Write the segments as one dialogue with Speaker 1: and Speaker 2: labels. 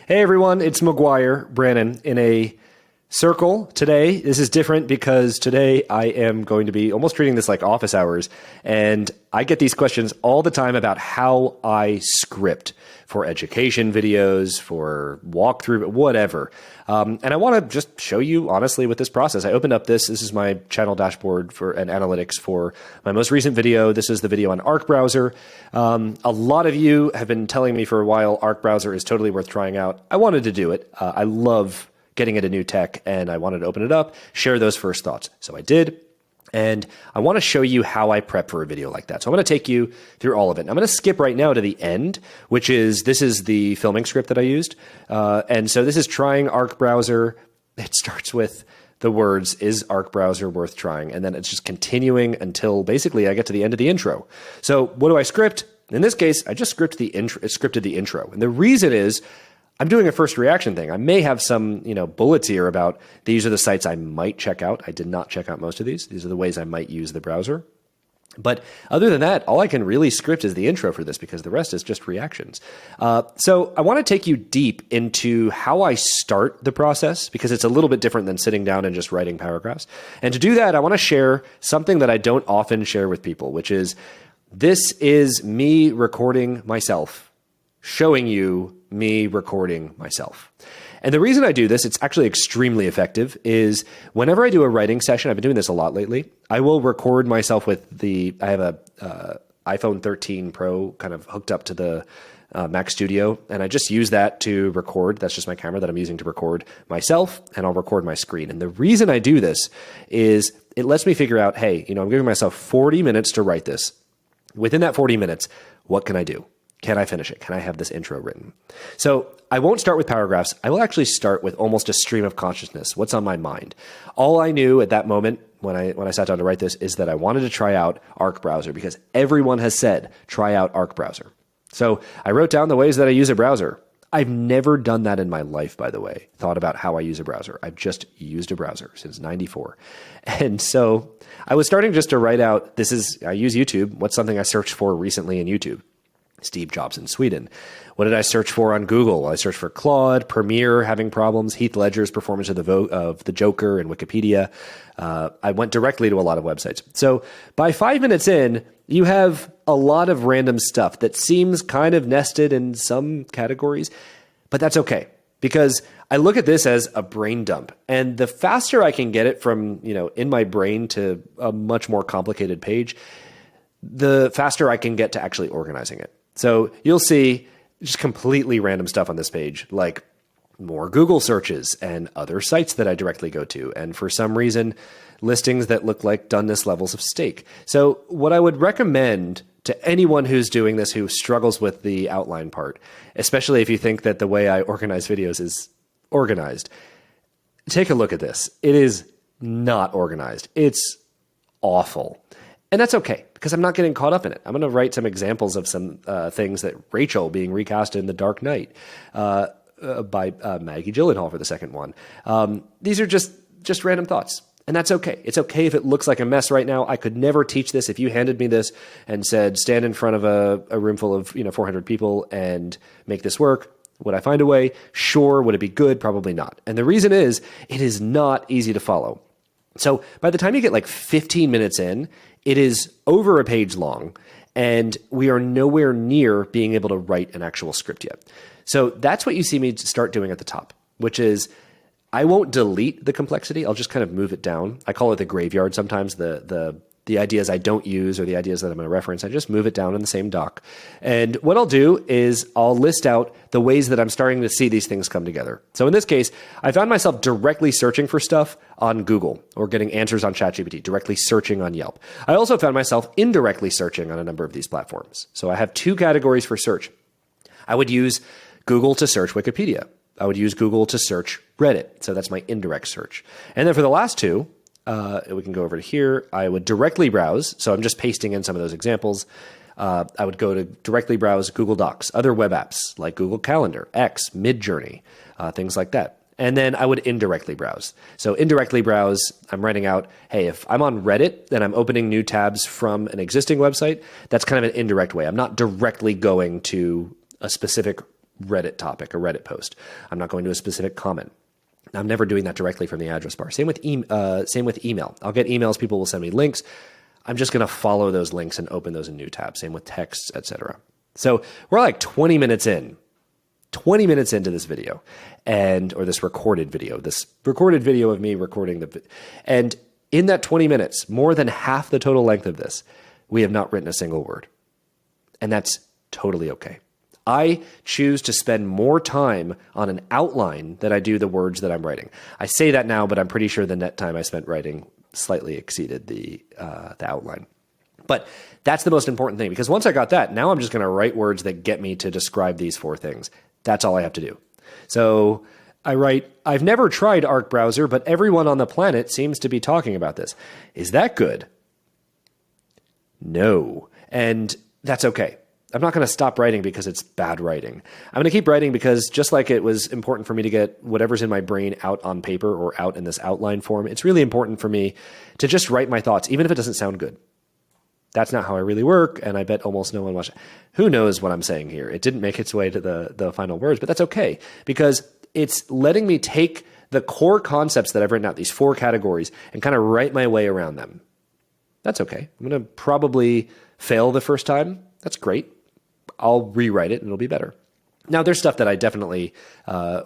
Speaker 1: Hey everyone, it's McGuire, Brannon, in a circle today. This is different because today I am going to be almost treating this like office hours, and I get these questions all the time about how I script for education videos, for walkthrough, whatever. And I want to just show you honestly with this process. I opened up this is my channel dashboard for and analytics for my most recent video. This is the video on Arc Browser. A lot of you have been telling me for a while Arc Browser is totally worth trying out. I wanted to do it. I love getting into new tech, and I wanted to open it up, share those first thoughts. So I did. And I want to show you how I prep for a video like that. So I'm going to take you through all of it. And I'm going to skip right now to the end, which is, this is the filming script that I used. And so this is trying Arc Browser. It starts with the words, is Arc Browser worth trying? And then it's just continuing until basically I get to the end of the intro. So what do I script? In this case, I just scripted the intro. And the reason is, I'm doing a first reaction thing. I may have some, bullets here about these are the sites I might check out. I did not check out most of these. These are the ways I might use the browser. But other than that, all I can really script is the intro for this because the rest is just reactions. So I want to take you deep into how I start the process because it's a little bit different than sitting down and just writing paragraphs. And to do that, I want to share something that I don't often share with people, which is this is me recording myself, showing you me recording myself. And the reason I do this, it's actually extremely effective, is whenever I do a writing session, I've been doing this a lot lately, I will record myself with I have a iPhone 13 Pro kind of hooked up to the Mac Studio, and I just use that to record. That's just my camera that I'm using to record myself, and I'll record my screen. And the reason I do this is it lets me figure out, hey, I'm giving myself 40 minutes to write this. Within that 40 minutes, what can I do? Can I finish it? Can I have this intro written? So I won't start with paragraphs. I will actually start with almost a stream of consciousness. What's on my mind? All I knew at that moment when I sat down to write this is that I wanted to try out Arc Browser because everyone has said, try out Arc Browser. So I wrote down the ways that I use a browser. I've never done that in my life, by the way, thought about how I use a browser. I've just used a browser since '94. And so I was starting just to write out, I use YouTube. What's something I searched for recently in YouTube? Steve Jobs in Sweden. What did I search for on Google? I searched for Claude, Premiere having problems, Heath Ledger's performance of the Joker, and Wikipedia. I went directly to a lot of websites. So by 5 minutes in, you have a lot of random stuff that seems kind of nested in some categories, but that's okay because I look at this as a brain dump. And the faster I can get it from, in my brain to a much more complicated page, the faster I can get to actually organizing it. So you'll see just completely random stuff on this page, like more Google searches and other sites that I directly go to. And for some reason, listings that look like doneness levels of steak. So what I would recommend to anyone who's doing this, who struggles with the outline part, especially if you think that the way I organize videos is organized, take a look at this. It is not organized. It's awful. And that's okay, because I'm not getting caught up in it. I'm going to write some examples of some things that Rachel being recast in The Dark Knight by Maggie Gyllenhaal for the second one. These are just random thoughts, and that's okay. It's okay if it looks like a mess right now. I could never teach this. If you handed me this and said, stand in front of a room full of 400 people and make this work, would I find a way? Sure. Would it be good? Probably not. And the reason is, it is not easy to follow. So by the time you get like 15 minutes in, it is over a page long, and we are nowhere near being able to write an actual script yet. So that's what you see me start doing at the top, which is I won't delete the complexity. I'll just kind of move it down. I call it the graveyard sometimes, the ideas I don't use or the ideas that I'm going to reference. I just move it down in the same doc. And what I'll do is I'll list out the ways that I'm starting to see these things come together. So in this case, I found myself directly searching for stuff on Google or getting answers on ChatGPT, directly searching on Yelp. I also found myself indirectly searching on a number of these platforms. So I have two categories for search. I would use Google to search Wikipedia. I would use Google to search Reddit. So that's my indirect search. And then for the last two, we can go over to here. I would directly browse. So I'm just pasting in some of those examples. I would go to directly browse Google Docs, other web apps like Google Calendar, X, Midjourney, things like that. And then I would indirectly browse. So indirectly browse, I'm writing out, hey, if I'm on Reddit, then I'm opening new tabs from an existing website. That's kind of an indirect way. I'm not directly going to a specific Reddit topic, a Reddit post. I'm not going to a specific comment. I'm never doing that directly from the address bar. Same with email. I'll get emails. People will send me links. I'm just going to follow those links and open those in new tabs. Same with texts, etc. So we're like 20 minutes into this video or this recorded video of me recording and in that 20 minutes, more than half the total length of this, we have not written a single word. And that's totally okay. I choose to spend more time on an outline than I do the words that I'm writing. I say that now, but I'm pretty sure the net time I spent writing slightly exceeded the outline. But that's the most important thing, because once I got that, now I'm just going to write words that get me to describe these 4 things. That's all I have to do. So I write, I've never tried Arc Browser, but everyone on the planet seems to be talking about this. Is that good? No. And that's okay. I'm not going to stop writing because it's bad writing. I'm going to keep writing because just like it was important for me to get whatever's in my brain out on paper or out in this outline form, it's really important for me to just write my thoughts, even if it doesn't sound good. That's not how I really work, and I bet almost no one watched it. Who knows what I'm saying here? It didn't make its way to the final words, but that's okay, because it's letting me take the core concepts that I've written out, these 4 categories, and kind of write my way around them. That's okay. I'm going to probably fail the first time. That's great. I'll rewrite it and it'll be better. Now, there's stuff that I definitely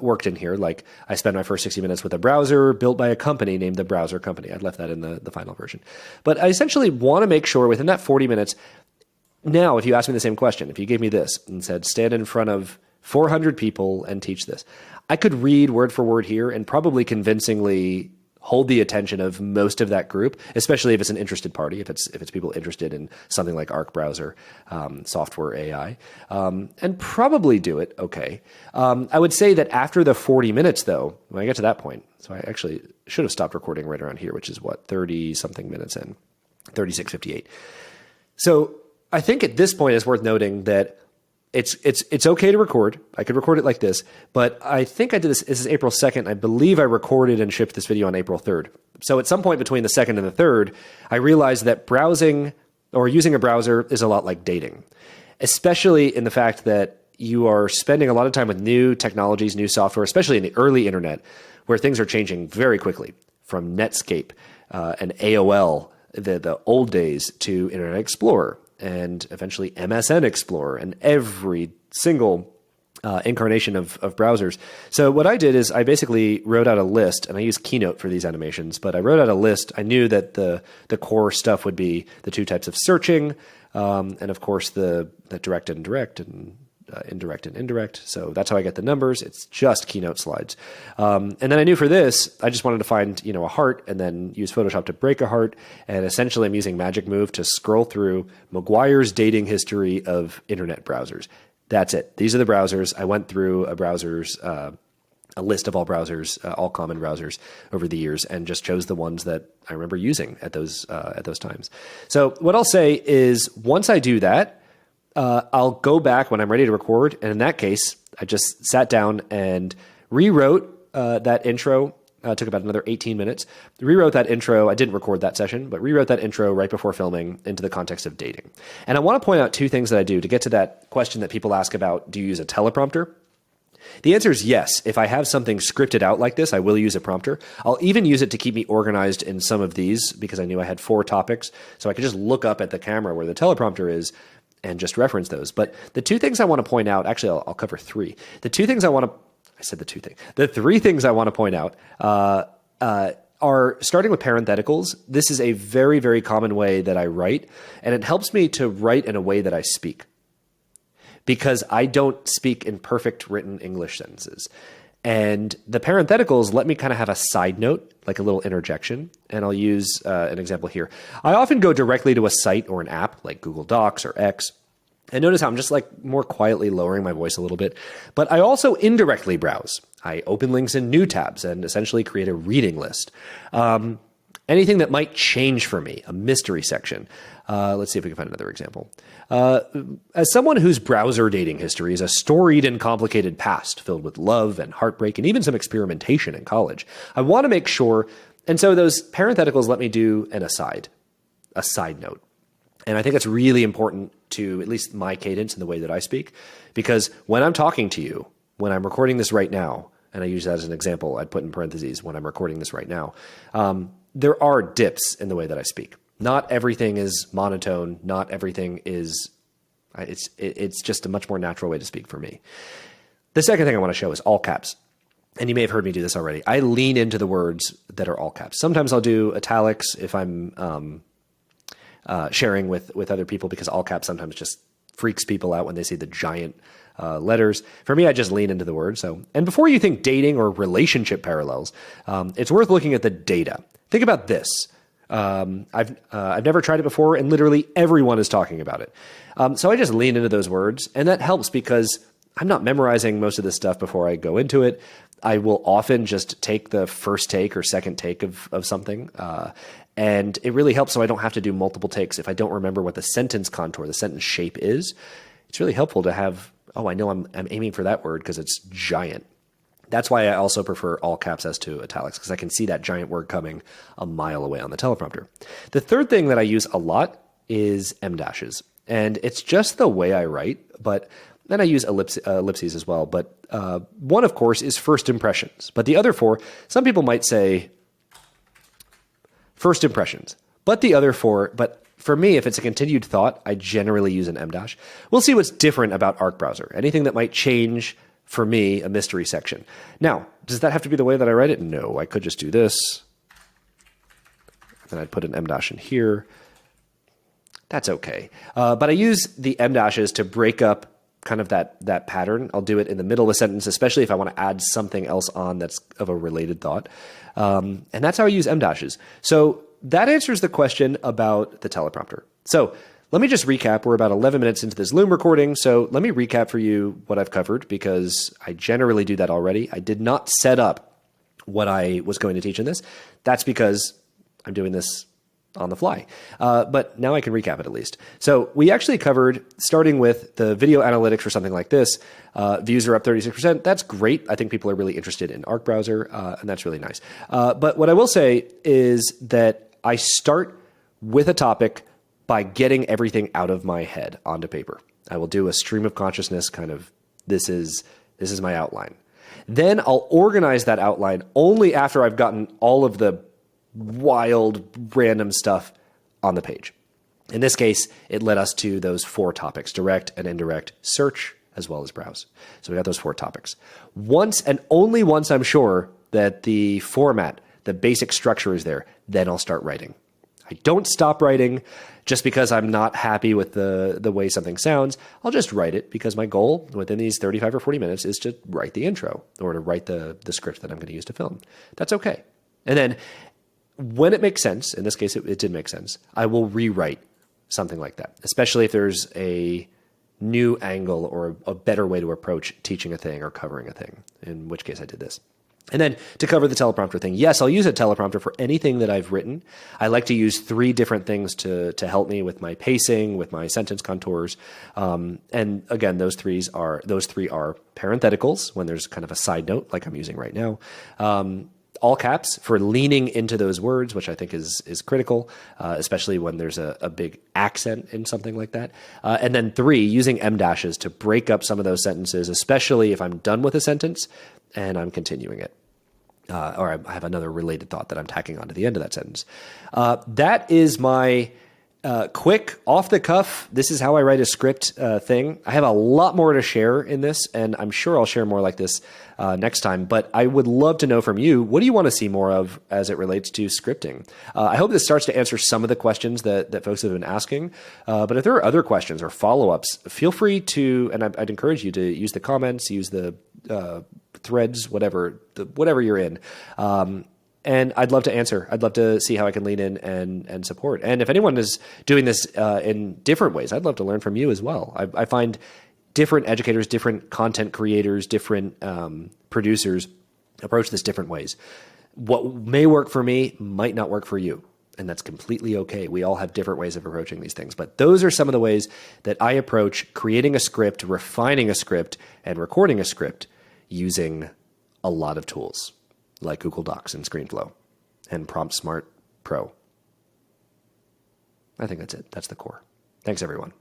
Speaker 1: worked in here, like I spent my first 60 minutes with a browser built by a company named the Browser Company. I left that in the final version. But I essentially want to make sure within that 40 minutes, now, if you ask me the same question, if you gave me this and said, stand in front of 400 people and teach this, I could read word for word here and probably convincingly hold the attention of most of that group, especially if it's an interested party, if it's people interested in something like Arc Browser, software AI, and probably do it okay. I would say that after the 40 minutes, though, when I get to that point, so I actually should have stopped recording right around here, which is what, 30-something minutes in, 36:58. So I think at this point it's worth noting that it's okay to record. I could record it like this, but I think I did this. This is April 2nd. I believe I recorded and shipped this video on April 3rd. So at some point between the 2nd and the 3rd, I realized that browsing or using a browser is a lot like dating, especially in the fact that you are spending a lot of time with new technologies, new software, especially in the early internet, where things are changing very quickly, from Netscape and AOL, the old days, to Internet Explorer, and eventually MSN Explorer, and every single incarnation of browsers. So what I did is I basically wrote out a list, and I use Keynote for these animations, but I wrote out a list. I knew that the core stuff would be the 2 types of searching, and of course the direct and indirect, and indirect and indirect. So that's how I get the numbers. It's just Keynote slides. And then I knew for this, I just wanted to find, a heart and then use Photoshop to break a heart. And essentially I'm using Magic Move to scroll through McGuire's dating history of internet browsers. That's it. These are the browsers. I went through a list of all browsers, all common browsers over the years, and just chose the ones that I remember using at those times. So what I'll say is once I do that, I'll go back when I'm ready to record. And in that case, I just sat down and rewrote that intro. It took about another 18 minutes. Rewrote that intro. I didn't record that session, but rewrote that intro right before filming into the context of dating. And I want to point out 2 things that I do to get to that question that people ask about, do you use a teleprompter? The answer is yes. If I have something scripted out like this, I will use a prompter. I'll even use it to keep me organized in some of these because I knew I had 4 topics. So I could just look up at the camera where the teleprompter is and just reference those. But the 2 things I want to point out, actually, I'll cover 3. The 3 things I want to point out are starting with parentheticals. This is a very, very common way that I write, and it helps me to write in a way that I speak because I don't speak in perfect written English sentences. And the parentheticals let me kind of have a side note, like a little interjection. And I'll use an example here. I often go directly to a site or an app like Google Docs or X. And notice how I'm just like more quietly lowering my voice a little bit. But I also indirectly browse. I open links in new tabs and essentially create a reading list. Anything that might change for me, a mystery section. Let's see if we can find another example. As someone whose browser dating history is a storied and complicated past filled with love and heartbreak and even some experimentation in college, I want to make sure, and so those parentheticals let me do an aside, a side note. And I think it's really important to at least my cadence and the way that I speak. Because when I'm talking to you, when I'm recording this right now, and I use that as an example, I'd put in parentheses when I'm recording this right now, there are dips in the way that I speak. Not everything is monotone. Not everything is, it's just a much more natural way to speak for me. The second thing I want to show is all caps. And you may have heard me do this already. I lean into the words that are all caps. Sometimes I'll do italics if I'm sharing with other people, because all caps sometimes just freaks people out when they see the giant letters. For me, I just lean into the word. So, and before you think dating or relationship parallels, it's worth looking at the data. Think about this. I've never tried it before, and literally everyone is talking about it. So I just lean into those words, and that helps because I'm not memorizing most of this stuff before I go into it. I will often just take the first take or second take of something, and it really helps so I don't have to do multiple takes. If I don't remember what the sentence contour, the sentence shape is, it's really helpful to have, oh, I know I'm aiming for that word because it's giant. That's why I also prefer all caps as to italics, because I can see that giant word coming a mile away on the teleprompter. The third thing that I use a lot is em dashes, and it's just the way I write, but then I use ellipses as well. But one, of course, is first impressions. But the other four, some people might say first impressions. But the other four, but for me, if it's a continued thought, I generally use an em dash. We'll see what's different about Arc Browser. Anything that might change, for me, a mystery section. Now, does that have to be the way that I write it? No, I could just do this. Then I'd put an em dash in here. That's okay. But I use the em dashes to break up kind of that pattern. I'll do it in the middle of a sentence, especially if I want to add something else on that's of a related thought. And that's how I use em dashes. So that answers the question about the teleprompter. So let me just recap. We're about 11 minutes into this Loom recording. So let me recap for you what I've covered, because I generally do that already. I did not set up what I was going to teach in this. That's because I'm doing this on the fly. But now I can recap it at least. So we actually covered, starting with the video analytics for something like this. Views are up 36%. That's great. I think people are really interested in Arc Browser, and that's really nice. But what I will say is that I start with a topic by getting everything out of my head onto paper. I will do a stream of consciousness kind of, this is my outline. Then I'll organize that outline only after I've gotten all of the wild, random stuff on the page. In this case, it led us to those 4 topics: direct and indirect, search, as well as browse. So we got those 4 topics. Once and only once I'm sure that the format, the basic structure is there, then I'll start writing. I don't stop writing just because I'm not happy with the way something sounds. I'll just write it because my goal within these 35 or 40 minutes is to write the intro or to write the script that I'm going to use to film. That's okay. And then when it makes sense, in this case it did make sense, I will rewrite something like that, especially if there's a new angle or a better way to approach teaching a thing or covering a thing, in which case I did this. And then to cover the teleprompter thing, yes, I'll use a teleprompter for anything that I've written. I like to use 3 different things to help me with my pacing, with my sentence contours. And again, those 3 are parentheticals when there's kind of a side note like I'm using right now. All caps for leaning into those words, which I think is critical, especially when there's a big accent in something like that. And then 3, using em dashes to break up some of those sentences, especially if I'm done with a sentence and I'm continuing it. Or I have another related thought that I'm tacking onto the end of that sentence. That is my quick, off-the-cuff, this is how I write a script thing. I have a lot more to share in this, and I'm sure I'll share more like this next time. But I would love to know from you, what do you want to see more of as it relates to scripting? I hope this starts to answer some of the questions that folks have been asking. But if there are other questions or follow-ups, feel free to, and I'd encourage you to use the comments, use the threads, whatever you're in. And I'd love to answer. I'd love to see how I can lean in and support. And if anyone is doing this in different ways, I'd love to learn from you as well. I find different educators, different content creators, different producers approach this different ways. What may work for me might not work for you, and that's completely okay. We all have different ways of approaching these things. But those are some of the ways that I approach creating a script, refining a script, and recording a script using a lot of tools like Google Docs and ScreenFlow and Prompt Smart Pro. I think that's it. That's the core. Thanks, everyone.